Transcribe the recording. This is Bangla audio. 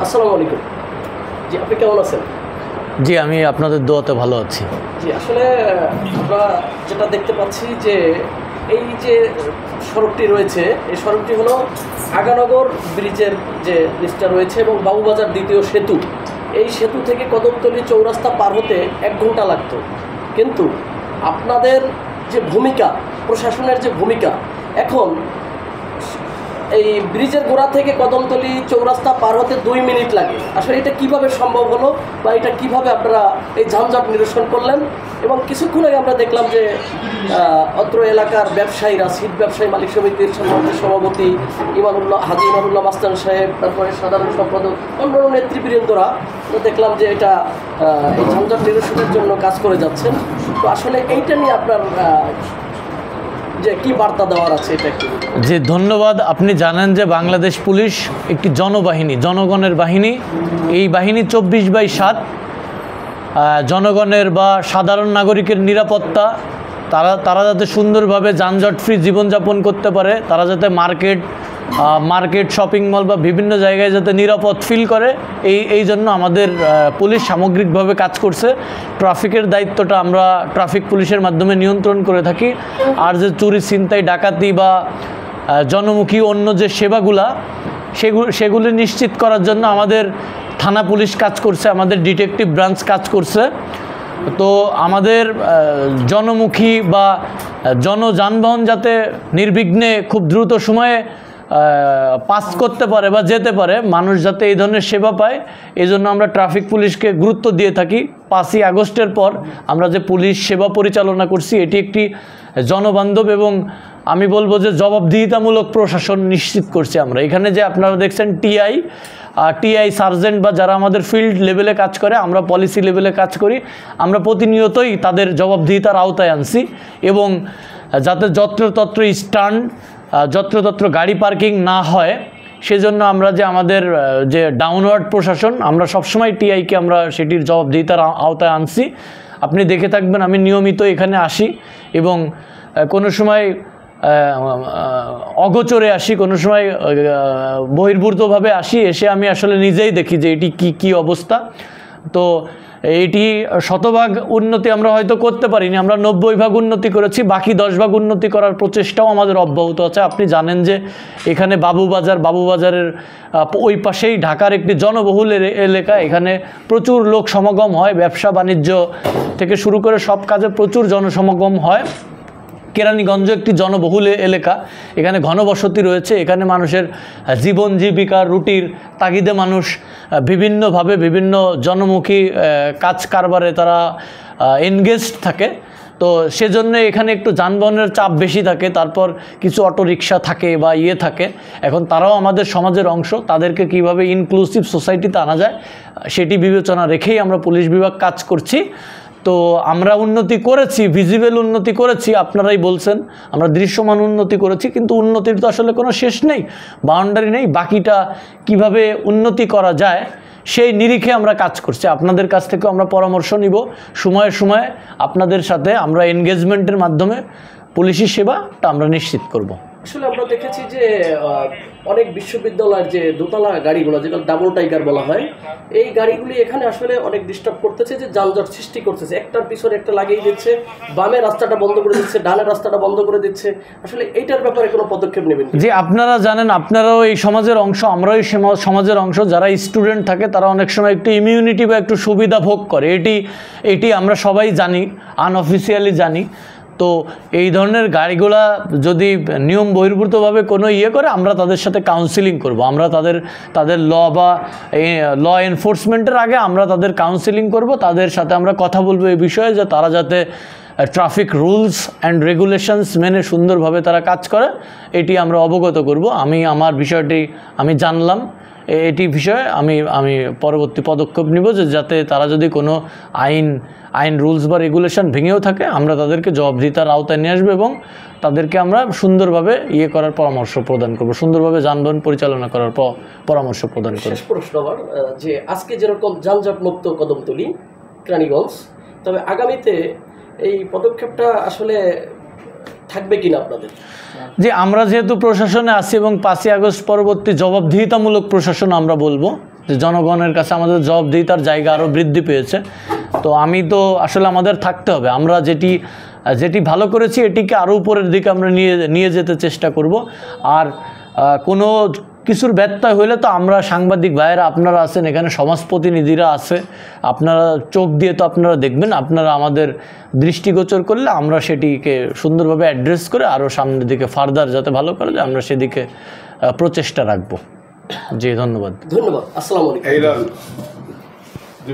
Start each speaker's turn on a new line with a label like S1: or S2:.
S1: আসসালামু আলাইকুম। জি, আপনি কেমন আছেন?
S2: জি, আমি আপনাদের দোয়াতে ভালো আছি।
S1: জি, আসলে আমরা যেটা দেখতে পাচ্ছি যে এই যে সড়কটি রয়েছে, এই সড়কটি হলো আগানগর ব্রিজের যে ব্রিজটা রয়েছে এবং বাবুবাজার দ্বিতীয় সেতু। এই সেতু থেকে কদমতলী চৌরাস্তা পার হতে 1 ঘন্টা লাগতো, কিন্তু আপনাদের যে ভূমিকা, প্রশাসনের যে ভূমিকা, এখন এই ব্রিজের গোড়া থেকে কদমতলী চৌরাস্তা পার হতে 2 মিনিট লাগে। আসলে এটা কিভাবে সম্ভব হলো বা এটা কিভাবে আপনারা এই যানজট নিরসন করলেন? এবং কিছুক্ষণ আগে আমরা দেখলাম যে অত্র এলাকার ব্যবসায়ীরা, সিট ব্যবসায়ী মালিক সমিতির সভাপতি হাজী ইমানুল্লাহ মাস্তান সাহেব, তারপরে সাধারণ সম্পাদক, অন্যান্য নেতৃবৃন্দরা দেখলাম যে এটা এই যানজট নিরসনের জন্য কাজ করে যাচ্ছেন। তো আসলে এইটা নিয়ে আপনার যে কি বার্তা দেওয়ার আছে এটা একটু।
S2: জি, ধন্যবাদ। আপনি জানেন যে বাংলাদেশ পুলিশ একটি জনবাহিনী, জনগণের বাহিনী। এই বাহিনী 24/7 জনগণের বা সাধারণ নাগরিকের নিরাপত্তা, তারা যাতে সুন্দরভাবে যানজট ফ্রি জীবনযাপন করতে পারে, তারা যাতে মার্কেট শপিং মল বা বিভিন্ন জায়গায় যাতে নিরাপদ ফিল করে, এই জন্য আমাদের পুলিশ সামগ্রিকভাবে কাজ করছে। ট্রাফিকের দায়িত্বটা আমরা ট্রাফিক পুলিশের মাধ্যমে নিয়ন্ত্রণ করে থাকি। আর যে চুরি, ছিনতাই, ডাকাতি বা জনমুখী অন্য যে সেবাগুলা, সেগুলি নিশ্চিত করার জন্য আমাদের থানা পুলিশ কাজ করছে, আমাদের ডিটেকটিভ ব্রাঞ্চ কাজ করছে। তো আমাদের জনমুখী বা যানবাহন যাতে নির্বিঘ্নে খুব দ্রুত সময়ে পাস করতে পারে বা যেতে পারে, মানুষ যাতে এই ধরনের সেবা পায়, এই জন্য আমরা ট্রাফিক পুলিশকে গুরুত্ব দিয়ে থাকি। 5ই আগস্টের পর আমরা যে পুলিশ সেবা পরিচালনা করছি, এটি একটি জনবান্ধব এবং আমি বলবো যে জবাবদিহিতামূলক প্রশাসন নিশ্চিত করছি আমরা। এখানে যে আপনারা দেখছেন টিআই সার্জেন্ট বা যারা আমাদের ফিল্ড লেভেলে কাজ করে, আমরা পলিসি লেভেলে কাজ করি, আমরা প্রতিনিয়তই তাদের জবাবদিহিতার আওতায় আনছি। এবং যাতে যত্রতত্র স্ট্যান্ড, যত্রতত্র গাড়ি পার্কিং না হয়, সেজন্য আমরা যে আমাদের যে ডাউনওয়ার্ড প্রশাসন, আমরা সবসময় টিআইকে আমরা সেটির জবাবদিহিতার আওতায় আনছি। আপনি দেখে থাকবেন আমি নিয়মিত এখানে আসি এবং কোনো সময় অগোচরে আসি, কোনো সময় বহির্ভূতভাবে আসি। এসে আমি আসলে নিজেই দেখি যে এটি কি অবস্থা। তো এটি 100% উন্নতি আমরা হয়তো করতে পারিনি, আমরা 90% উন্নতি করেছি, বাকি 10% উন্নতি করার প্রচেষ্টাও আমাদের অব্যাহত আছে। আপনি জানেন যে এখানে বাবুবাজারের ওই পাশেই ঢাকার একটি জনবহুল এলাকা, এখানে প্রচুর লোক সমাগম হয়, ব্যবসা বাণিজ্য থেকে শুরু করে সব কাজে প্রচুর জনসমাগম হয়। কেরানীগঞ্জ একটি জনবহুল এলাকা, এখানে ঘনবসতি রয়েছে, এখানে মানুষের জীবন জীবিকার রুটির তাগিদে মানুষ বিভিন্নভাবে বিভিন্ন জনমুখী কাজ কারবারে তারা এনগেজড থাকে। তো সেজন্য এখানে একটু যানবাহনের চাপ বেশি থাকে। তারপর কিছু অটোরিকশা থাকে বা থাকে, এখন তারাও আমাদের সমাজের অংশ। তাদেরকে কিভাবে ইনক্লুসিভ সোসাইটিতে আনা যায় সেটি বিবেচনা রেখেই আমরা পুলিশ বিভাগ কাজ করছি। তো আমরা উন্নতি করেছি, ভিজিবল উন্নতি করেছি, আপনারাই বলছেন আমরা দৃশ্যমান উন্নতি করেছি, কিন্তু উন্নতির তো আসলে কোনো শেষ নেই, বাউন্ডারি নেই। বাকিটা কিভাবে উন্নতি করা যায় সেই নিরিখে আমরা কাজ করছি। আপনাদের কাছ থেকেও আমরা পরামর্শ নিব, সময়ে সময়ে আপনাদের সাথে আমরা এনগেজমেন্টের মাধ্যমে পুলিশি সেবাটা আমরা নিশ্চিত করব।
S1: আসলে আমরা দেখেছি যে অনেক বিশ্ববিদ্যালয়ের যে দোতলা গাড়িগুলো, যেগুলো ডাবল টাইগার বলা হয়, এই গাড়িগুলি এখানে আসলে অনেক ডিস্টার্ব করতেছে, যে যানজট সৃষ্টি করতেছে, একটার পিছনে একটা লাগিয়ে দিচ্ছে, বামে রাস্তাটা বন্ধ করে দিচ্ছে, ডানের রাস্তাটা বন্ধ করে দিচ্ছে। আসলে এইটার ব্যাপারে কোনো পদক্ষেপ নেবেন?
S2: যে আপনারা জানেন, আপনারাও এই সমাজের অংশ, আমরাও এই সমাজের অংশ। যারা স্টুডেন্ট থাকে তারা অনেক সময় একটু ইমিউনিটি বা একটু সুবিধা ভোগ করে, এটি আমরা সবাই জানি, আনঅফিসিয়ালি জানি। তো এই ধরনের গাড়িগুলা যদি নিয়ম বহির্ভূতভাবে কোনো করে, আমরা তাদের সাথে কাউন্সিলিং করব। আমরা তাদের ল এনফোর্সমেন্টের আগে আমরা তাদের কাউন্সিলিং করব, তাদের সাথে আমরা কথা বলবো এই বিষয়ে, যে তারা যাতে ট্রাফিক রুলস অ্যান্ড রেগুলেশনস মেনে সুন্দরভাবে তারা কাজ করে, এটি আমরা অবগত করব। আমার বিষয়টি আমি জানলাম, এটি বিষয়ে আমি পরবর্তী পদক্ষেপ নিব, যে যাতে তারা যদি কোনো আইন রুলস বা রেগুলেশন ভেঙেও থাকে, আমরা তাদেরকে জবাবদিহিতার আওতায় নিয়ে আসবো এবং তাদেরকে আমরা সুন্দরভাবে করার পরামর্শ প্রদান করব, সুন্দরভাবে যানবাহন পরিচালনা করার পরামর্শ প্রদান করব।
S1: শেষ প্রশ্ন আমার, যে আজকে যেরকম যানজট মুক্ত কদমতলী, কেরানীগঞ্জ, তবে আগামীতে এই পদক্ষেপটা আসলে থাকবে কিনা আপনাদের?
S2: যে আমরা যেহেতু প্রশাসনে আছি এবং 5ই আগস্ট পরবর্তী জবাবদিহিতামূলক প্রশাসন আমরা বলবো, যে জনগণের কাছে আমাদের জবাবদিহিতার জায়গা আরও বৃদ্ধি পেয়েছে। তো আমি তো আসলে আমাদের থাকতে হবে, আমরা যেটি ভালো করেছি এটিকে আরও উপরের দিকে আমরা নিয়ে যেতে চেষ্টা করব। আর কোনো কিছুর ব্যত্যয় হইলে তো আমরা সাংবাদিক ভাইয়েরা আপনারা আছেন, এখানে সমাজ প্রতিনিধিরা আছে, আপনারা চোখ দিয়ে তো আপনারা দেখবেন, আপনারা আমাদের দৃষ্টিগোচর করলে আমরা সেটিকে সুন্দরভাবে অ্যাড্রেস করে আরও সামনের দিকে ফার্দার যাতে ভালো করা যায় আমরা সেদিকে প্রচেষ্টা রাখবো। জি, ধন্যবাদ।
S1: ধন্যবাদ। আসসালামু আলাইকুম।